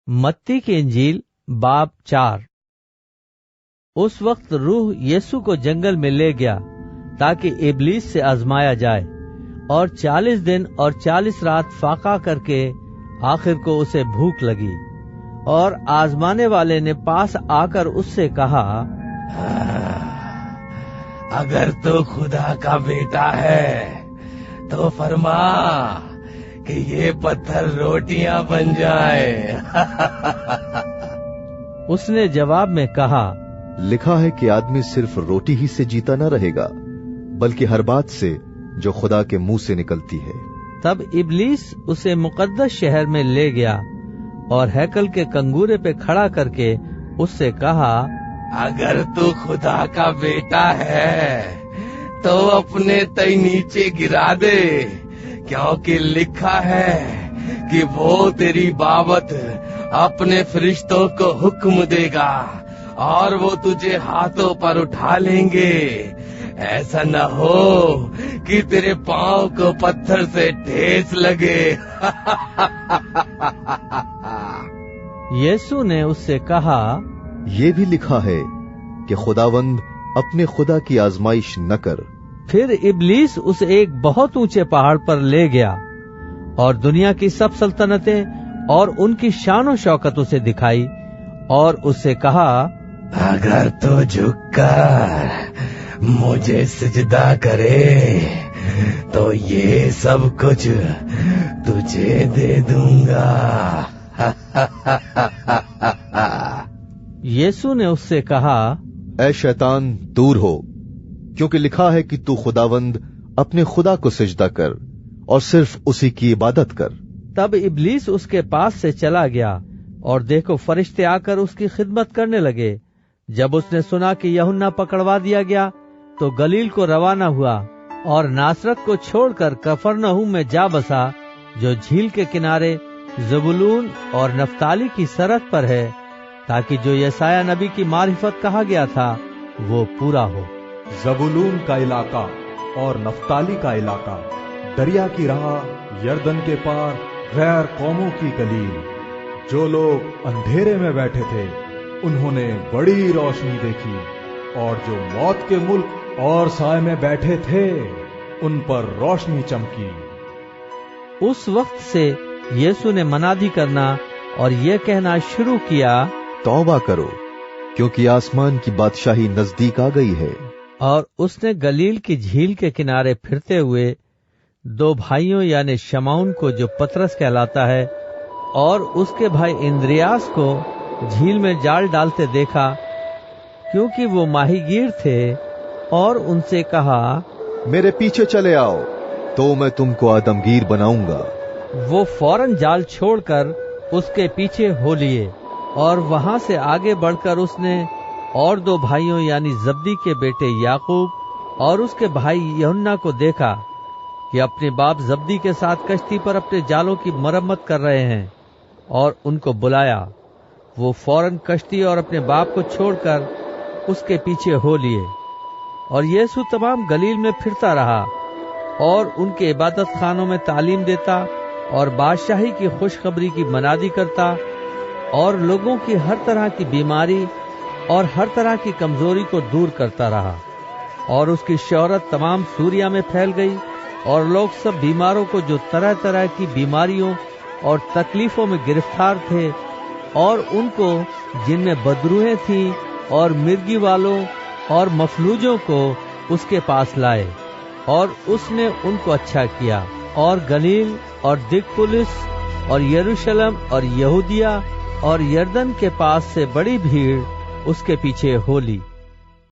मत्ती की इंजील बाब 4। उस वक्त रूह यीशु को जंगल में ले गया ताकि इबलीस से आजमाया जाए, और 40 दिन और 40 रात फाका करके आखिर को उसे भूख लगी। और आजमाने वाले ने पास आकर उससे कहा, अगर तो खुदा का बेटा है तो फरमा कि ये पत्थर रोटियां बन जाए। उसने जवाब में कहा, लिखा है कि आदमी सिर्फ रोटी ही से जीता न रहेगा, बल्कि हर बात से जो खुदा के मुंह से निकलती है। तब इबलीस उसे मुकद्दस शहर में ले गया और हैकल के कंगूरे पे खड़ा करके उससे कहा, अगर तू खुदा का बेटा है तो अपने तय नीचे गिरा दे, क्योंकि लिखा है कि वो तेरी बाबत अपने फरिश्तों को हुक्म देगा और वो तुझे हाथों पर उठा लेंगे, ऐसा न हो कि तेरे पांव को पत्थर से ठेस लगे। यीशु ने उससे कहा, ये भी लिखा है कि खुदावंद अपने खुदा की आजमाइश न कर। फिर इबलीस उसे एक बहुत ऊंचे पहाड़ पर ले गया और दुनिया की सब सल्तनतें और उनकी शान और शौकत उसे दिखाई और उससे कहा, अगर तो झुककर मुझे सिजदा करे तो ये सब कुछ तुझे दे दूंगा। यीशु ने उससे कहा, ऐ शैतान दूर हो, क्योंकि लिखा है कि तू खुदावंद अपने खुदा को सिजदा कर और सिर्फ उसी की इबादत कर। तब इबलीस उसके पास से चला गया और देखो फरिश्ते आकर उसकी खिदमत करने लगे। जब उसने सुना कि यूहन्ना पकड़वा दिया गया तो गलील को रवाना हुआ और नासरत को छोड़कर कफरनहूम में जा बसा, जो झील के किनारे ज़बूलून और नफ्ताली की सरहद पर है, ताकि जो यशायाह नबी की मारिफत कहा गया था वो पूरा हो। ज़बूलून का इलाका और नफ्ताली का इलाका, दरिया की राह, यरदन के पार, गैर कौमों की गलील। जो लोग अंधेरे में बैठे थे उन्होंने बड़ी रोशनी देखी, और जो मौत के मुल्क और साए में बैठे थे उन पर रोशनी चमकी। उस वक्त से यीशु ने मनादी करना और ये कहना शुरू किया, तौबा करो, क्योंकि आसमान की बादशाही नजदीक आ गई है। और उसने गलील की झील के किनारे फिरते हुए 2 भाइयों यानी शमौन को, जो पतरस कहलाता है, और उसके भाई इंद्रियास को झील में जाल डालते देखा, क्योंकि वो माहीगीर थे, और उनसे कहा, मेरे पीछे चले आओ तो मैं तुमको आदमगीर बनाऊंगा। वो फौरन जाल छोड़कर उसके पीछे हो लिए, और वहां से आगे बढ़कर उसने और 2 भाइयों यानी जब्दी के बेटे याकूब और उसके भाई यूहन्ना को देखा कि अपने बाप जब्दी के साथ कश्ती पर अपने जालों की मरम्मत कर रहे हैं, और उनको बुलाया। वो फौरन कश्ती और अपने बाप को छोड़कर उसके पीछे हो लिए। और यीशु तमाम गलील में फिरता रहा और उनके इबादत खानों में तालीम देता और बादशाही की खुशखबरी की मनादी करता, और लोगों की हर तरह की बीमारी और हर तरह की कमजोरी को दूर करता रहा। और उसकी शोहरत तमाम सूरिया में फैल गई, और लोग सब बीमारों को, जो तरह तरह की बीमारियों और तकलीफों में गिरफ्तार थे, और उनको जिनमें बदरूहें थीं और मिर्गी वालों और मफलूजों को उसके पास लाए, और उसने उनको अच्छा किया। और गलील और दिकपुलिस और यरूशलेम और यहूदिया और यरदन के पास से बड़ी भीड़ उसके पीछे हो ली।